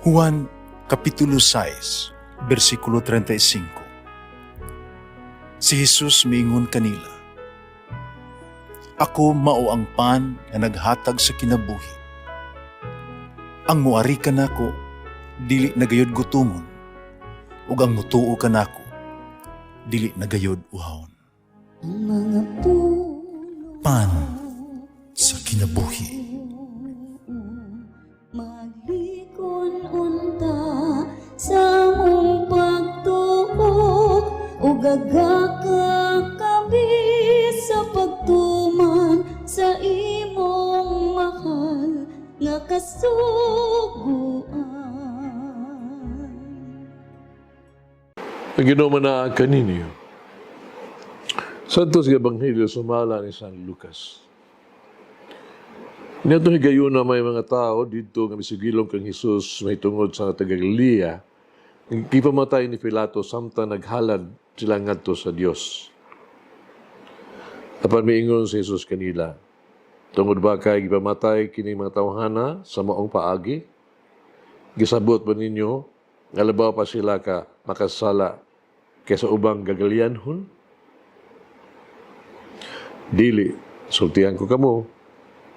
Juan Kapitulo 6, versikulo 35. Si Jesus miingon kanila, "Ako mao ang pan nga naghatag sa kinabuhi. Ang muari kanako dili nagayod gutomon, ug ang mutuo kanako dili nagayod uhawon." Ang mga puno Pan sa kinabuhi. maglikon unta sa mong pagtuo ug gagakabi sa pagtuman sa imong mahal nga kasuguan. Ang ginoma kaninyo. Santos Ebanghelyo sumala ni San Lucas. Inatong higayon na may mga tao dito nga misigilong kang Jesus may tungod sa taga-Galilea. Gipamatay ni Pilato samtang naghalad sila ngadto sa Dios. Apan miingon si Jesus kanila, tungod ba kay gipamatay kini mga tawhana sa maong paagi? Gisabot ba ninyo nga labaw pa sila ka makasala kaysa ubang gagalianhon? Dili, sultihan ko kamo,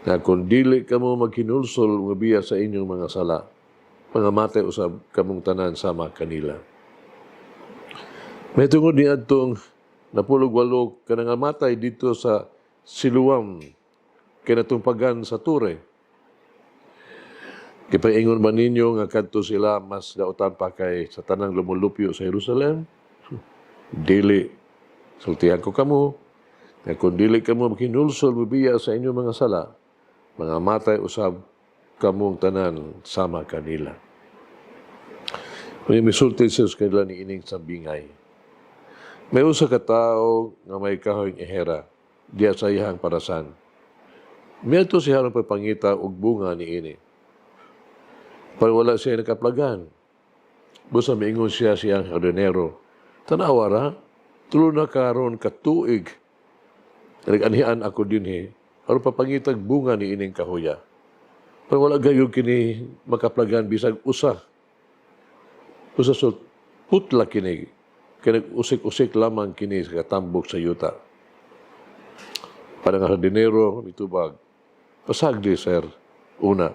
na kung dili kamo maghinulsol nga biya sa inyong mga sala, mga matay usab kamong tanan sama kanila. May tungod ni adtong napulog-walog ka nga matay dito sa Siluam, kinatungpagan sa Ture. Kipaingon ba ninyo nga kadto sila mas dautan pa kay sa tanang lumulupyo sa Jerusalem? Dili, sultihan ko kamo, na kung dili kamo maghinulsol biya sa inyong mga sala, mga matay usab kamong tanan sama kanila. May misulti siya kanila ni ining sambingay. May usa ka tao nga may kahoyng ihera, diya sa iyang parasan. Miadto siya ng pagpangita og bunga ni ini. Pero wala siya nakaplagan. Busa miingon siya siyang hardinero, "Tanawara, tulo na karon katuig. Nag-anihan ako dinhi, aron papangitag bunga ni ining kahoya. Pero wala gayud kini makaplagan bisag usa. Usa so putla kini. Kaya nag-usik-usik lamang kini sa katambok sa yuta. Parang hardinero, mitubag. Pasagdi, sir. Una,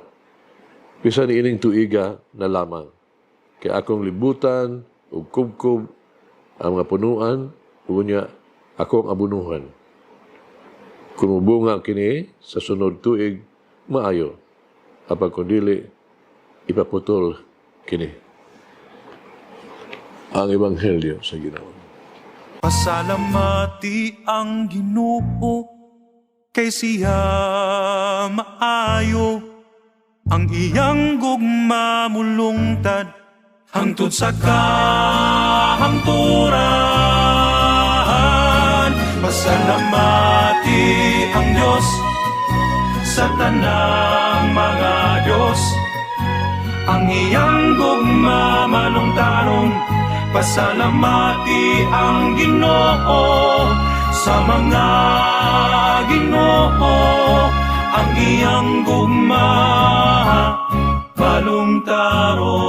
bisa ni ining tuiga na lamang. Kaya akong libutan, ug kubkub, ang mga punuan, unya akong abunuhan. Kung mubunga kini sa sunod tuig, maayo. Apag kung dili, ipaputol kini. Ang Ebanghelyo sa Ginoo. Pasalamati ang Ginoo kay siya maayo, ang iyang gugma mulungtad hangtod sa kahangturan. Pasalamati ang Diyos sa tanang mga Diyos, ang iyang gugma malungtaron. Pasalamati ang Ginoo sa mga Ginoo, ang iyang gugma balungtaron.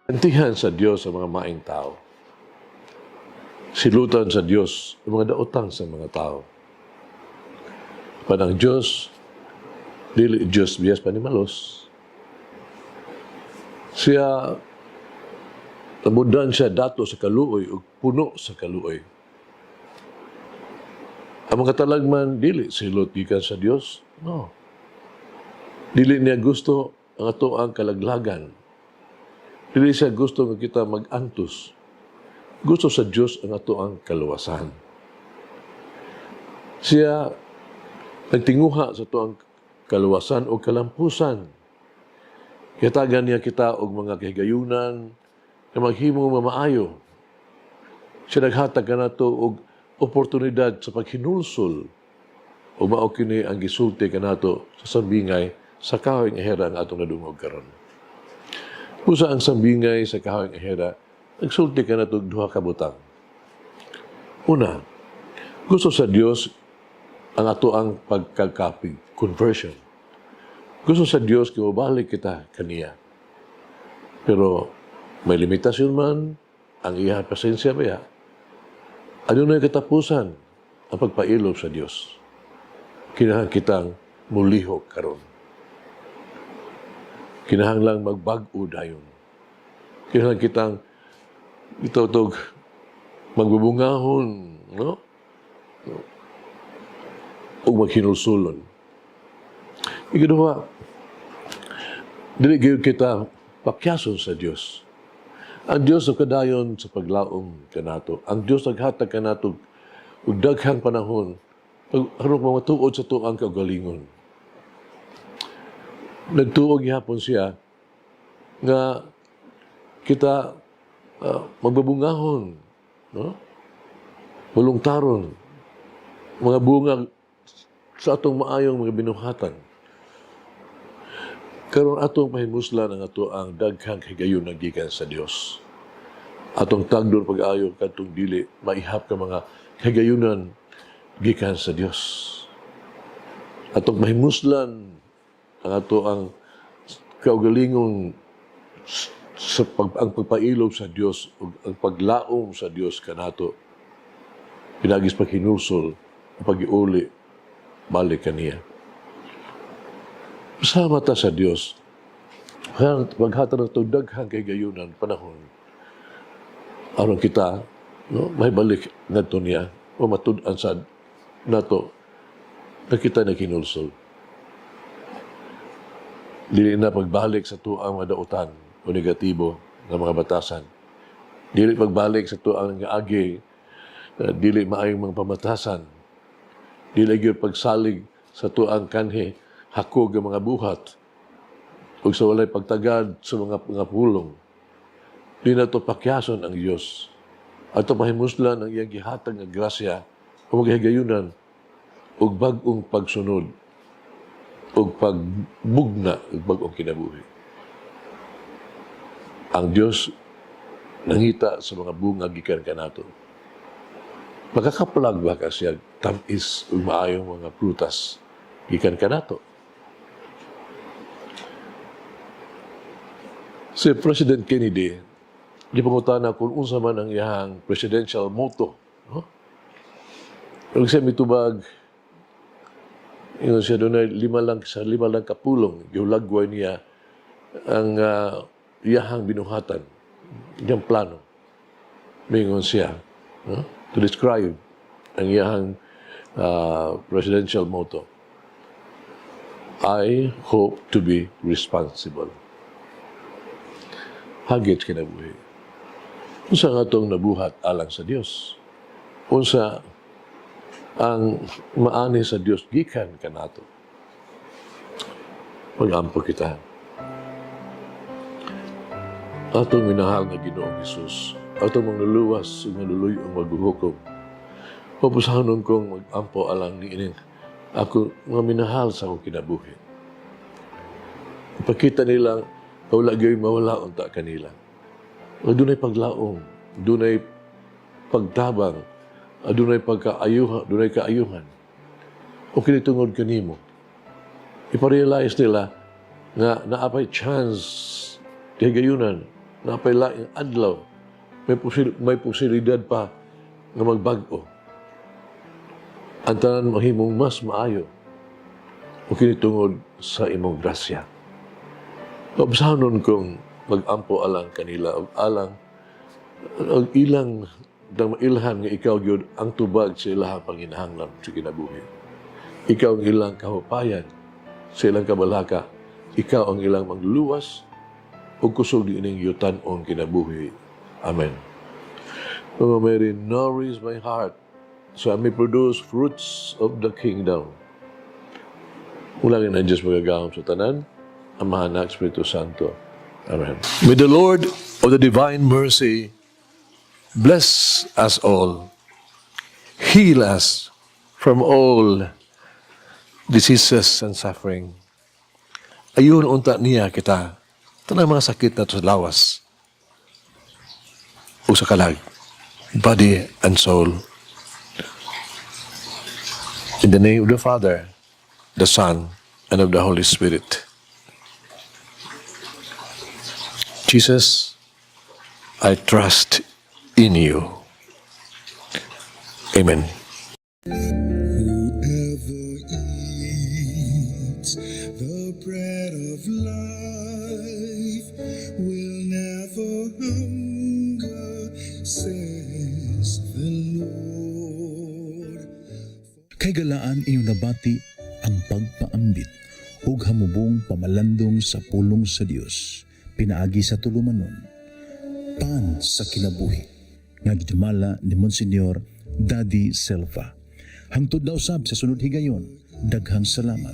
Antihan sa Diyos ang mga maing tao. Silutan sa Diyos ang mga daotang sa mga tao. Panang Diyos, dili Diyos biyas panimalos. Siya, nabudan siya dato sa kaluoy o puno sa kaluoy. Ang mga talagman, dili silot gikan sa Diyos. No. Dili niya gusto ang ato ang kalaglagan. Dili siya gusto nga kita mag-antos. Gusto sa Diyos ang ato ang kaluwasan. Siya nagtinguha sa ato ang kaluwasan o kalampusan. Kitagan niya kita og mga kahigayunan na maghimong mamaayo. Siya naghatag ka na ito og oportunidad sa paghinulsol o mao kini ang gisulti ka na ito sa sambingay sa kahoyng ahera ang atong nadungog karon. Usa ang sambingay sa kahoyng ahera, nagsulti ka na ito duha ka butang. Una, gusto sa Diyos ang ato ang pagkakapig, conversion. Gusto sa Diyos kung mabalik kita kaniya. Pero may limitasyon man ang iya pasensya baya. Ano na yung katapusan ang pagpailob sa Diyos? Kinahang kitang mulihok karon. Kinahang lang magbag-o dayon. Kinahang kitang itutog magbubungahon, no? O maghinulsulon. Ikaduha, dili gyud kita pakyason sa Dios. Ang Dios kadayon sa paglaom kanato. Ang Dios naghatag kanato og daghang panahon aron matuod sa tuang kaugalingon. Nagtuog gihapon siya nga kita magbabungahon, no? Voluntaron, mga bunga sa atong maayong mga binuhatan. Karon atong pahimuslan ang ato ang daghang higayon nga gikan sa Dios. Atong tagdon pag-ayo kadtong dili maihap ka mga higayunan gikan sa Dios. Atong pahimuslan ang ato ang kaugalingon sa ang pagpailob sa Dios ug ang paglaom sa Dios kanato. Pinagis paghinusol, pag-iuli balik kaniya. Sama ta sa Dios. Maghatag ng daghang kaygayonan panahon. Aron kita, no, may balik ngadto niya o matud-an sa nato na kita naghinulsol. Dili na pagbalik sa tuang mga dautan o negatibo ng mga batasan. Dili pagbalik sa tuang nga agi, dili maayong mga pamatasan. Dili gyud pagsalig sa tuang kanhi hakog ang mga buhat ug sa walay pagtagad sa mga pulong. Di na ito pakyason ang Diyos. At ito pahimuslan ang iyang gihatag ng grasya o maghigayunan ug bag-ong pagsunod ug pagbugna ug bag-ong kinabuhi. Ang Diyos nangita sa mga bunga gikan kanato. Makakapalag ba ka siya tamis ug maayong mga prutas gikan kanato? Si President Kennedy, di pangutana kung unsa man ang iyang presidential motto. No? Kung siya mitubag, yun siya doon ay lima lang kapulong, giulagway niya ang iyahang binuhatan, iyang plano. Mingon siya, no? To describe ang iyahang presidential motto. I hope to be responsible. Hagit kinabuhi. Unsa nga itong nabuhat alang sa Dios? Unsa ang maani sa Dios gikan kanato? Pag-ampo kita. Atong minahal nga Ginoong Hesus, atong mangluluwas ug manluluy ang maghuhukom. Papusahanon kong mag-ampo alang ni ining ako nga minahal sa akong kinabuhi. Ipakita nilang wala gayong mawala unta kanila. Dunay paglaom, dunay pagtabang, dunay pagkaayuhan, dunay kaayuhan. O kinitungod kanimo. Iparealize nila nga naapay chance kagayunan, naapay laing adlaw, may posibilidad pa nga magbago. Ang tanan mahimong mas maayo o kinitungod sa imong grasya. Pabasahanon kong mag-ampo alang kanila o alang ang ilang dang mailhan nga ikaw gyud ang tubag sa ilahang panginahanglan sa kinabuhi. Ikaw ang ilang kahupayan sa ilang kabalaka. Ikaw ang ilang magluluwas o kusog di ining yutan-on kinabuhi. Amen. O Mary, nourish my heart so I may produce fruits of the kingdom. Ulangin ang Diyos magagahom sa tanan. Ama, Anak, Espiritu Santo. Amen. May the Lord of the divine mercy bless us all, heal us from all diseases and suffering. Ayun unta niya kita, tanang mga sakit na to sa lawas o sa kalag, body and soul. In the name of the Father, the Son, and of the Holy Spirit. Jesus, I trust in you. Amen. Whoever eats the bread of life will never hunger, says the Lord. Kay galaan inyong nabati ang pagpaambit ug hamubong pamalandong sa pulong sa Dios pinaagi sa tulumanon. Pan sa kinabuhi nga gidumala ni Monsignor Daddy Selva. Hangtod na usab sa sunod higayon, daghang salamat.